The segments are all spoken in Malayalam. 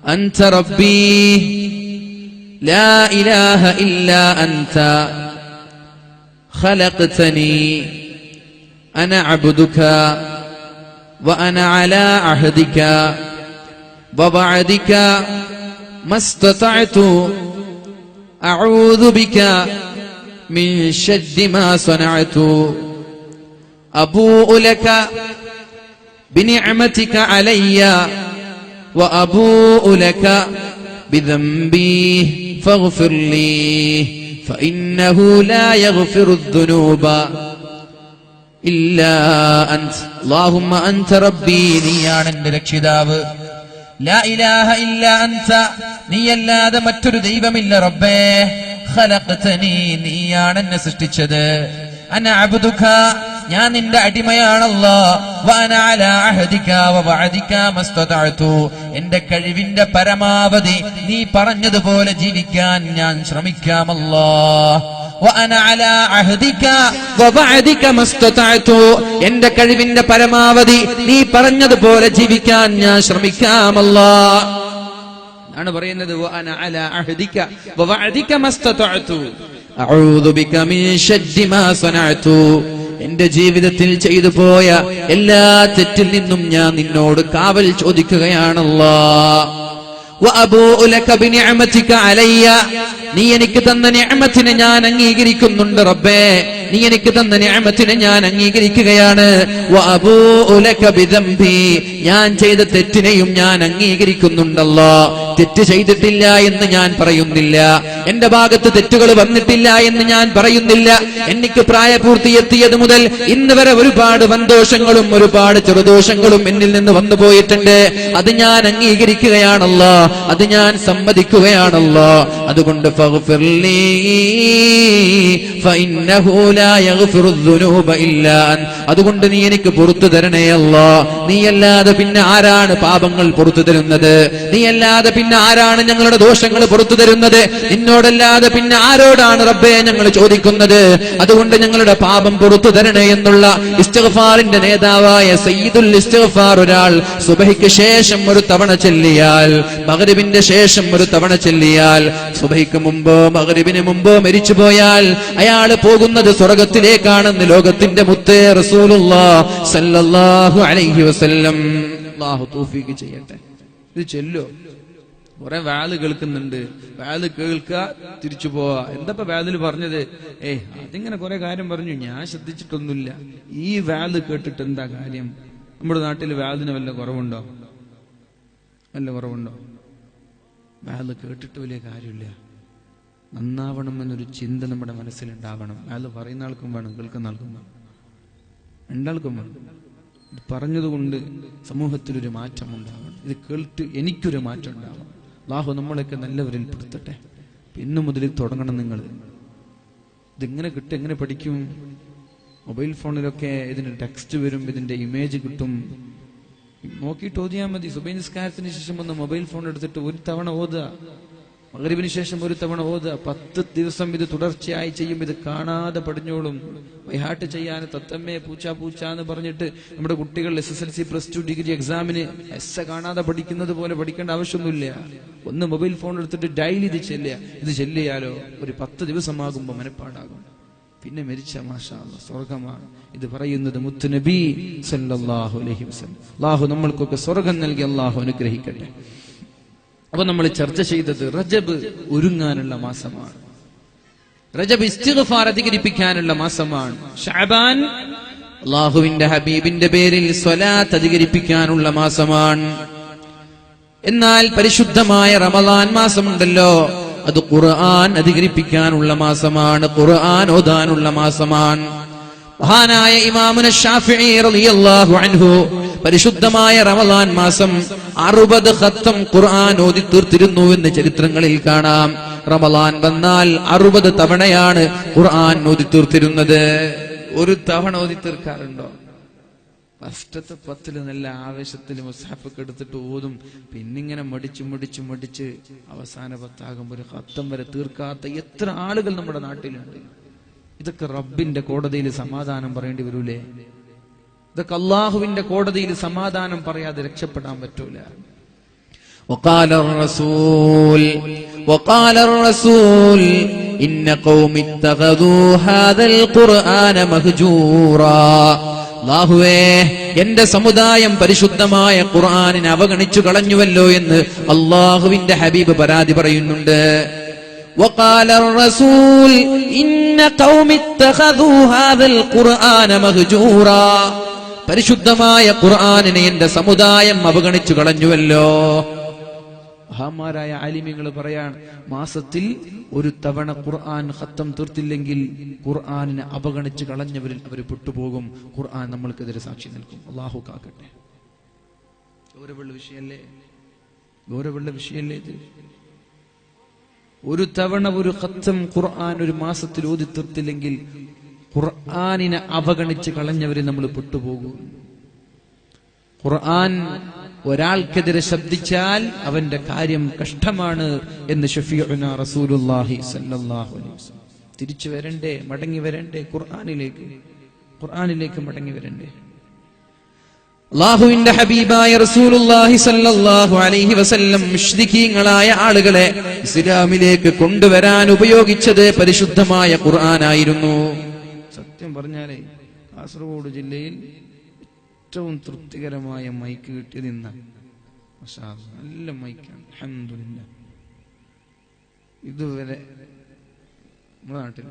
أنت ربي لا إله إلا أنت خلقتني أنا عبدك وأنا على عهدك ووعدك ما استطعت أعوذ بك من شر ما صنعت أبوء لك بنعمتك علي وأبوء لك بذنبي فاغفر لي فإنه لا يغفر الذنوب إلا أنت اللهم أنت ربي നീയാണ് എൻ്റെ രക്ഷിതാവ് ലാ ഇലാഹ ഇല്ല അൻത നീയല്ലാതെ മറ്റൊരു ദൈവമില്ല റബ്ബേ ഖലഖതനി നീയാണ് എന്നെ സൃഷ്ടിച്ചത് അന അബ്ദുക ഞാൻ നിന്റെ അടിമയാണല്ലോ വഅന അലാ അഹദിക വവഅദിക മസ്തതഅതു എന്റെ കഴിവിന്റെ പരമാവധി നീ പറഞ്ഞതുപോലെ ജീവിക്കാൻ ഞാൻ ശ്രമിക്കാം അല്ലാഹ് വഅന അലാ അഹദിക വവഅദിക മസ്തതഅതു എന്റെ കഴിവിന്റെ പരമാവധി നീ പറഞ്ഞതുപോലെ ജീവിക്കാൻ ഞാൻ ശ്രമിക്കാം അല്ലാഹ് ആണ് പറയുന്നത് വഅന അലാ അഹദിക വവഅദിക മസ്തതഅതു അഊദു ബിക മിൻ ശർരി മാ സനഅതു എന്റെ ജീവിതത്തിൽ ചെയ്തു പോയ എല്ലാ തെറ്റിൽ നിന്നും ഞാൻ നിന്നോട് കാവൽ ചോദിക്കുകയാണല്ലാഹ് വഅബൂഉ ലക ബിനിഅമതിക അലയ്യ നീ എനിക്ക് തന്ന നിഅമത്തിനെ ഞാൻ അംഗീകരിക്കുന്നുണ്ട് റബ്ബേ നീ എനിക്ക് തന്ന നിഅമത്തിനെ ഞാൻ അംഗീകരിക്കുകയാണ് വഅബൂഉ ലക ബിദംബി ഞാൻ ചെയ്ത തെറ്റിനെയും ഞാൻ അംഗീകരിക്കുന്നുണ്ടല്ലോ തെറ്റ് ചെയ്തിട്ടില്ല എന്ന് ഞാൻ പറയുന്നില്ല എന്റെ ഭാഗത്ത് തെറ്റുകൾ വന്നിട്ടില്ല എന്ന് ഞാൻ പറയുന്നില്ല എനിക്ക് പ്രായപൂർത്തിയെത്തിയത് മുതൽ ഇന്ന് വരെ ഒരുപാട് വൻദോഷങ്ങളും ഒരുപാട് ചെറുദോഷങ്ങളും എന്നിൽ നിന്ന് വന്നു പോയിട്ടുണ്ട് അത് ഞാൻ അംഗീകരിക്കുകയാണല്ലോ അത് ഞാൻ സമ്മതിക്കുകയാണല്ലോ അതുകൊണ്ട് ഫഗ്ഫിർലി ഫഇന്നഹു ലാ യഗ്ഫിറു ദുനൂബ ഇല്ലാ അൻ അതുകൊണ്ട് നീ എനിക്ക് പുറത്തു തരണേ അല്ലാഹ് നീയല്ലാതെ പിന്നെ ആരാണ് പാപങ്ങൾ പുറത്തു തരുന്നത് നീയല്ലാതെ പിന്നെ ആരാണ് ഞങ്ങളുടെ ദോഷങ്ങൾ പുറത്തു തരുന്നത് നിന്നോടല്ലാതെ പിന്നെ ആരോടാണ് റബ്ബേ ഞങ്ങൾ ചോദിക്കുന്നത് അതുകൊണ്ട് ഞങ്ങളുടെ പാപം പുറത്തു തരണേ എന്നുള്ള ഇസ്തിഗ്ഫാറിന്റെ നേതാവായ സയ്യിദുൽ ഇസ്തിഗ്ഫാർ ഒരാൾ സുബഹിക്ക് ശേഷം ഒരു തവണ ചൊല്ലിയാൽ മഗ്രിബിന്റെ ശേഷം ഒരു തവണ ചൊല്ലിയാൽ സുബഹിക്ക് മുമ്പോ മഗ്രിബിന് മുമ്പോ മരിച്ചു പോയാൽ അയാൾ പോകുന്നത് സ്വർഗ്ഗത്തിലേക്കാണെന്ന് ലോകത്തിന്റെ മുത്തേ റസൂലുള്ളാഹി സ്വല്ലല്ലാഹു അലൈഹി വസല്ലം അല്ലാഹു തൗഫീഖ് ചെയ്യട്ടെ ഇത് ചൊല്ലോ കുറെ വാല് കേൾക്കുന്നുണ്ട് വാല് കേൾക്കുക തിരിച്ചു പോവാ എന്താ വാലിൽ പറഞ്ഞത് അതിങ്ങനെ കുറെ കാര്യം പറഞ്ഞു ഞാൻ ശ്രദ്ധിച്ചിട്ടൊന്നുമില്ല ഈ വാല് കേട്ടിട്ട് എന്താ കാര്യം നമ്മുടെ നാട്ടിൽ വാലിന് വല്ല കുറവുണ്ടോ വാല് കേട്ടിട്ട് വലിയ കാര്യമില്ല നന്നാവണം എന്നൊരു ചിന്ത നമ്മുടെ മനസ്സിലുണ്ടാവണം വാല് പറയുന്ന ആൾക്കും വേണം കേൾക്കുന്ന ആൾക്കും വേണം രണ്ടാൾക്കും വേണം ഇത് പറഞ്ഞതുകൊണ്ട് സമൂഹത്തിലൊരു മാറ്റം ഉണ്ടാവണം ഇത് കേട്ട് എനിക്കൊരു മാറ്റം ഉണ്ടാവണം അല്ലാഹു നമ്മളൊക്കെ നല്ലവരിൽ പെടുത്തട്ടെ ഇന്നു മുതൽ തുടങ്ങണം നിങ്ങൾ ഇതിങ്ങനെ കിട്ടും എങ്ങനെ പഠിക്കും മൊബൈൽ ഫോണിലൊക്കെ ഇതിന് ടെക്സ്റ്റ് വരും ഇതിന്റെ ഇമേജ് കിട്ടും നോക്കിയിട്ട് ഓതിയാൽ മതി സുബഹി നിസ്കാരത്തിന് ശേഷം ഒന്ന് മൊബൈൽ ഫോൺ എടുത്തിട്ട് ഒരു തവണ ഓതുക മഗ്രിബിന് ശേഷം ഒരു തവണ ഓതുക 10 ദിവസം ഇത് തുടർച്ചയായി ചെയ്യും ഇത് കാണാതെ പഠിഞ്ഞോളും വൈഹാട്ട് ചെയ്യാൻ തത്തമ്മേ പൂച്ച എന്ന് പറഞ്ഞിട്ട് നമ്മുടെ കുട്ടികൾ SSLC +2 ഡിഗ്രി എക്സാമിന് കാണാതെ പഠിക്കുന്നത് പോലെ പഠിക്കേണ്ട ആവശ്യമൊന്നുമില്ല ഒന്ന് മൊബൈൽ ഫോൺ എടുത്തിട്ട് ഡെയിലി ഇത് ചെല്ലിയാലോ ഒരു 10 ദിവസമാകുമ്പോൾ മനപ്പാടാകും പിന്നെ മരിച്ച മാഷാ അല്ലാഹ് സ്വർഗ്ഗമാണ് ഇത് പറയുന്നത് മുത്തുനബി സല്ലല്ലാഹു അലൈഹി വസല്ലം അല്ലാഹു നമ്മൾക്കൊക്കെ സ്വർഗ്ഗം നൽകി അല്ലാഹു അനുഗ്രഹിക്കട്ടെ അപ്പൊ നമ്മൾ ചർച്ച ചെയ്തത് റജബ് ഒരുങ്ങാനുള്ള മാസമാണ് റജബ് ഇസ്തിഗ്ഫാർ അധികരിപ്പിക്കാനുള്ള മാസമാണ് ശഅബാൻ അല്ലാഹുവിന്റെ ഹബീബിന്റെ പേരിൽ സ്വലാത്ത് അധികരിപ്പിക്കാനുള്ള മാസമാണ് എന്നാൽ പരിശുദ്ധമായ റമളാൻ മാസമുണ്ടല്ലോ അത് ഖുർആൻ അധികരിപ്പിക്കാനുള്ള മാസമാണ് ഖുർആൻ ഓതാനുള്ള മാസമാണ് മഹാനായ ഇമാമുന ശാഫിഈ റളിയല്ലാഹു അൻഹു പരിശുദ്ധമായ റമളാൻ മാസം 60 ഖത്തം ഖുർആൻ ഓതി തീർത്തിരുന്നു എന്ന് ചരിത്രങ്ങളിൽ കാണാം റമളാൻ വന്നാൽ 60 തവണയാണ് ഖുർആൻ ഓതി തീർത്തിരുന്നത് ഒരു തവണ ഓതി തീർക്കാറുണ്ടോ ഫസ്റ്റത്തെ 10 നല്ല ആവേശത്തിൽ മുസ്ഹഫ് എടുത്തിട്ട് ഓതും പിന്നിങ്ങനെ മടിച്ച് അവസാന 10 ആകുമ്പോൾ ഒരു ഖത്തം വരെ തീർക്കാത്ത എത്ര ആളുകൾ നമ്മുടെ നാട്ടിലുണ്ട് ഇതൊക്കെ റബ്ബിന്റെ കോടതിയിൽ സമാധാനം പറയേണ്ടി വരൂലേ ഇതൊക്കെ അള്ളാഹുവിന്റെ കോടതിയിൽ സമാധാനം പറയാതെ രക്ഷപ്പെടാൻ പറ്റൂല وقال الرسول إن قوم اتخذوا هذا القرآن مهجورا. അല്ലാഹുവേ, എന്റെ സമുദായം പരിശുദ്ധമായ ഖുർആനിനെ അവഗണിച്ചു കളഞ്ഞുവല്ലോ എന്ന് അല്ലാഹുവിന്റെ ഹബീബ് പരാതി പറയുന്നുണ്ട്. وقال الرسول إن قوم اتخذوا هذا القرآن مهجورا. പരിശുദ്ധമായ ഖുർആനിനെ എന്റെ സമുദായം അവഗണിച്ചു കളഞ്ഞുവല്ലോ. മഹാന്മാരായ ആലിമീങ്ങൾ പറയാൻ, മാസത്തിൽ ഒരു തവണ ഖുർആൻ ഖത്തം തീർത്തില്ലെങ്കിൽ ഖുർആനിനെ അവഗണിച്ച് കളഞ്ഞവരിൽ അവർ പെട്ടുപോകും. ഖുർആൻ നമ്മൾക്കെതിരെ സാക്ഷി നിൽക്കും. അല്ലാഹു കാക്കട്ടെ. ഗൗരവമുള്ള വിഷയല്ലേ ഇത്? ഒരു തവണ ഒരു ഖത്തം ഖുർആൻ ഒരു മാസത്തിൽ ഓതി തീർത്തില്ലെങ്കിൽ ഖുർആനിനെ അവഗണിച്ച് കളഞ്ഞവരിൽ നമ്മൾ പെട്ടുപോകും. ഖുർആൻ ഒരാൾക്കെതിരെ ശബ്ദിച്ചാൽ അവന്റെ കാര്യം കഷ്ടമാണ് എന്ന് ശഫീഉനാ റസൂലുള്ളാഹി സ്വല്ലല്ലാഹു അലൈഹി വസല്ലം. തിരിച്ചു വരണ്ടേ, മടങ്ങി വരണ്ടേ, ഖുർആനിലേക്ക് മടങ്ങി വരണ്ടേ. അല്ലാഹുവിന്റെ ഹബീബായ റസൂലുള്ളാഹി സ്വല്ലല്ലാഹു അലൈഹി വസല്ലം മുശ്രിക്കീങ്ങളായ ആളുകളെ ഇസ്ലാമിലേക്ക് കൊണ്ടുവരാൻ ഉപയോഗിച്ചത് പരിശുദ്ധമായ ഖുർആനായിരുന്നു. സത്യം പറഞ്ഞാലേ കാസർഗോഡ് ജില്ലയിൽ ഏറ്റവും തൃപ്തികരമായ മൈക്ക് കിട്ടിയത് ഇന്നാണ്. നല്ല മൈക്കാണ്, അൽഹംദുലില്ലാഹ്. ഇതുവരെ നമ്മുടെ നാട്ടിൽ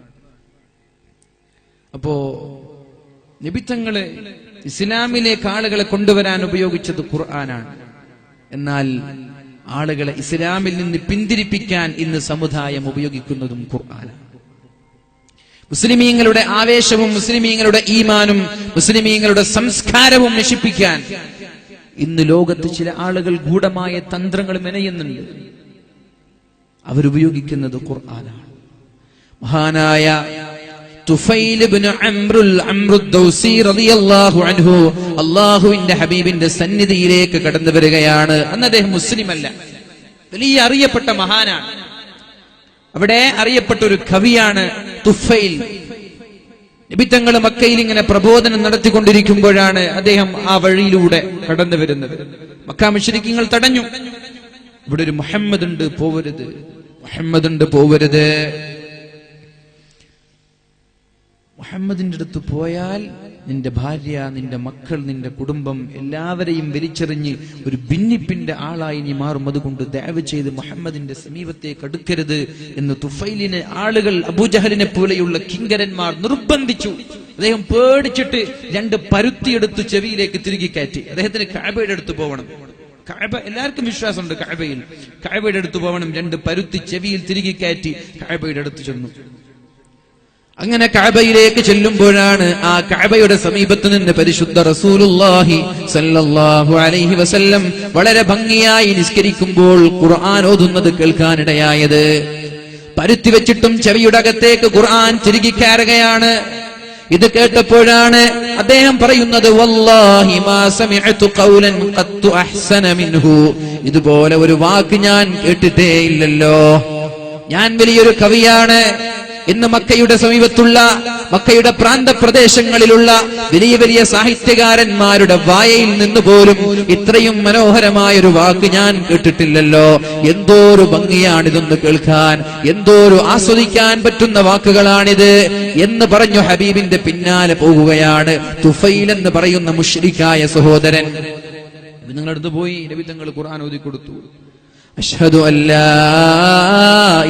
അപ്പോ നബിത്തങ്ങളെ ഇസ്ലാമിലേക്ക് ആളുകളെ കൊണ്ടുവരാൻ ഉപയോഗിച്ചത് ഖുർആനാണ്. എന്നാൽ ആളുകളെ ഇസ്ലാമിൽ നിന്ന് പിന്തിരിപ്പിക്കാൻ ഇന്ന് സമുദായം ഉപയോഗിക്കുന്നതും ഖുർആനാണ്. മുസ്ലിമീങ്ങളുടെ ആവേശവും മുസ്ലിമീങ്ങളുടെ ഈമാനും മുസ്ലിമീങ്ങളുടെ സംസ്കാരവും നശിപ്പിക്കാൻ ഇന്ന് ലോകത്ത് ചില ആളുകൾ ഗൂഢമായ തന്ത്രങ്ങൾ മെനയുന്നുണ്ട്. അവരുപയോഗിക്കുന്നത് ഖുർആനാണ്. മഹാനായ തുഫൈൽ ഇബ്നു അംറു ദൗസി റളിയല്ലാഹു അൻഹു അല്ലാഹുവിന്റെ ഹബീബിന്റെ സന്നിധിയിലേക്ക് കടന്നു വരികയാണ്. അന്ന് അദ്ദേഹം മുസ്ലിം അല്ല, വലിയ അറിയപ്പെട്ട മഹാനാണ്. അവിടെ അറിയപ്പെട്ട ഒരു കവിയാണ് തുഫൈൽ. നബിത്തങ്ങൾ മക്കയിൽ ഇങ്ങനെ പ്രബോധനം നടത്തിക്കൊണ്ടിരിക്കുമ്പോഴാണ് അദ്ദേഹം ആ വഴിയിലൂടെ കടന്നു വരുന്നത്. മക്ക മുശ്രിക്കീങ്ങൾ തടഞ്ഞു. ഇവിടെ ഒരു മുഹമ്മദ് ഉണ്ട്, പോവരുത്, മുഹമ്മദിന്റെ അടുത്ത് പോയാൽ നിന്റെ ഭാര്യ, നിന്റെ മക്കൾ, നിന്റെ കുടുംബം എല്ലാവരെയും വലിച്ചെറിഞ്ഞ് ഒരു ഭിന്നിപ്പിന്റെ ആളായി നീ മാറും. അതുകൊണ്ട് ദയവ് ചെയ്ത് മുഹമ്മദിന്റെ സമീപത്തേക്ക് അടുക്കരുത് എന്ന് തുഫൈലിനെ ആളുകൾ അബൂജഹലിനെ പോലെയുള്ള കിങ്കരന്മാർ നിർബന്ധിച്ചു. അദ്ദേഹം പേടിച്ചിട്ട് 2 പരുത്തിയെടുത്ത് ചെവിയിലേക്ക് തിരികെ കയറ്റി. അദ്ദേഹത്തിന് കഅബയുടെ അടുത്ത് പോകണം. കഅബ എല്ലാവർക്കും വിശ്വാസമുണ്ട്, കഅബയുടെ അടുത്ത് പോകണം. 2 പരുത്തി ചെവിയിൽ തിരികെ കയറ്റി കഅബയുടെ അടുത്ത് ചെന്നു. അങ്ങനെ കഅബയിലേക്ക് ചെല്ലുമ്പോഴാണ് ആ കഅബയുടെ സമീപത്ത് നിന്ന് പരിശുദ്ധ റസൂലുള്ളാഹി സല്ലല്ലാഹു അലൈഹി വസല്ലം വളരെ ഭംഗിയായി നിസ്കരിക്കുമ്പോൾ ഖുർആൻ ഓതുന്നത് കേൾക്കാനിടയായത്. പരുത്തി വെച്ചിട്ടും ചെവിയുടെ അകത്തേക്ക് ഖുർആൻ തിരികെ കയറുകയാണ്. ഇത് കേട്ടപ്പോഴാണ് അദ്ദേഹം പറയുന്നത്, വല്ലാഹി മാ സമിഅതു ഖൗലൻ ഖത്തു അഹ്സന മിൻഹു. ഇതുപോലെ ഒരു വാക്ക് ഞാൻ കേട്ടിട്ടേ ഇല്ലല്ലോ. ഞാൻ വലിയൊരു കവിയാണ്. ഇന്ന് മക്കയുടെ സമീപത്തുള്ള മക്കയുടെ പ്രാന്തപ്രദേശങ്ങളിലുള്ള വലിയ വലിയ സാഹിത്യകാരന്മാരുടെ വായയിൽ നിന്ന് പോലും ഇത്രയും മനോഹരമായൊരു വാക്ക് ഞാൻ കേട്ടിട്ടില്ലല്ലോ. എന്തോരു ഭംഗിയാണിതൊന്ന് കേൾക്കാൻ, എന്തോരു ആസ്വദിക്കാൻ പറ്റുന്ന വാക്കുകളാണിത് എന്ന് പറഞ്ഞു ഹബീബിന്റെ പിന്നാലെ പോകുകയാണ് തുഫൈൽ എന്ന് പറയുന്ന മുശ്രിക്കായ സഹോദരൻ. നിങ്ങളടുത്ത് പോയി നബി തങ്ങൾ ഖുർആൻ ഓതി കൊടുത്തു. അഷ്ഹദു അല്ലാ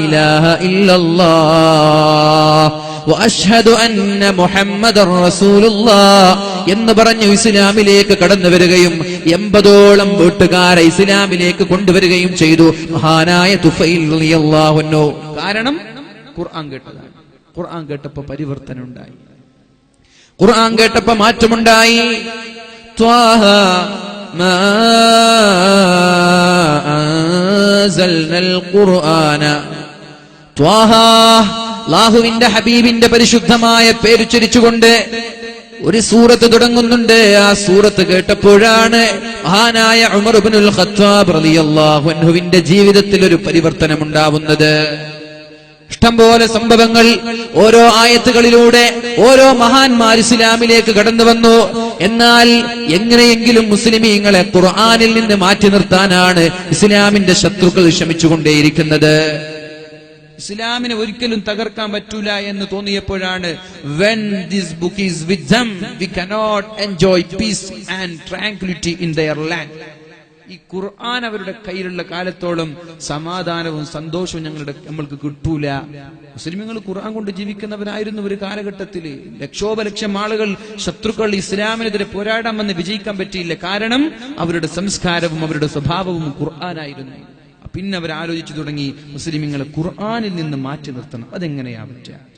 ഇലാഹ ഇല്ലല്ലാഹ് വഅഷ്ഹദു അന്ന മുഹമ്മദർ റസൂലുള്ളാഹ് എന്ന് പറഞ്ഞു ഇസ്ലാമിലേക്ക് കടന്നു വരികയും 80ഓളം വീട്ടുകാരെ ഇസ്ലാമിലേക്ക് കൊണ്ടുവരികയും ചെയ്തു മഹാനായ തുഫൈൽ റളിയല്ലാഹു അൻഹു. കാരണം ഖുർആൻ കേട്ടതാണ്. ഖുർആൻ കേട്ടപ്പോൾ പരിവർത്തനം ഉണ്ടായി, ഖുർആൻ കേട്ടപ്പോൾ മാറ്റമുണ്ടായി. ത്വാഹ മാ അൻസൽനൽ ഖുർആന. ത്വാഹ, അല്ലാഹുവിന്റെ ഹബീബിന്റെ പരിശുദ്ധമായ പേര് ഉച്ചരിച്ചുകൊണ്ട് ഒരു സൂറത്ത് തുടങ്ങുന്നുണ്ട്. ആ സൂറത്ത് കേട്ടപ്പോഴാണ് മഹാനായ ഉമർ ഇബ്നുൽ ഖത്താബ് റളിയല്ലാഹു അൻഹുവിന്റെ ജീവിതത്തിൽ ഒരു പരിവർത്തനം ഉണ്ടാവുന്നത്. ഇഷ്ടംപോലെ സംഭവങ്ങൾ ഓരോ ആയത്തുകളിലൂടെ ഓരോ മഹാന്മാർ ഇസ്ലാമിലേക്ക് കടന്നു വന്നു. എന്നാൽ എങ്ങനെയെങ്കിലും മുസ്ലിമീങ്ങളെ ഖുർആനിൽ നിന്ന് മാറ്റി നിർത്താനാണ് ഇസ്ലാമിന്റെ ശത്രുക്കൾ ശ്രമിച്ചുകൊണ്ടേയിരിക്കുന്നത്. ഇസ്ലാമിനെ ഒരിക്കലും തകർക്കാൻ പറ്റൂല എന്ന് തോന്നിയപ്പോഴാണ് when this book is with them we cannot enjoy peace and tranquility in their land. ഈ ഖുർആൻ അവരുടെ കയ്യിലുള്ള കാലത്തോളം സമാധാനവും സന്തോഷവും നമ്മൾക്ക് കിട്ടൂല. മുസ്ലിമുകൾ ഖുർആൻ കൊണ്ട് ജീവിക്കുന്നവരായിരുന്നു ഒരു കാലഘട്ടത്തിൽ. ലക്ഷോപലക്ഷം ആളുകൾ ശത്രുക്കൾ ഇസ്ലാമിനെതിരെ പോരാടാൻ വന്ന് വിജയിക്കാൻ പറ്റിയില്ല. കാരണം അവരുടെ സംസ്കാരവും അവരുടെ സ്വഭാവവും ഖുർആനായിരുന്നു. പിന്നെ അവർ ആലോചിച്ചു തുടങ്ങി മുസ്ലിമുകളെ ഖുർആനിൽ നിന്ന് മാറ്റി നിർത്തണം. അതെങ്ങനെയാ പറ്റുക?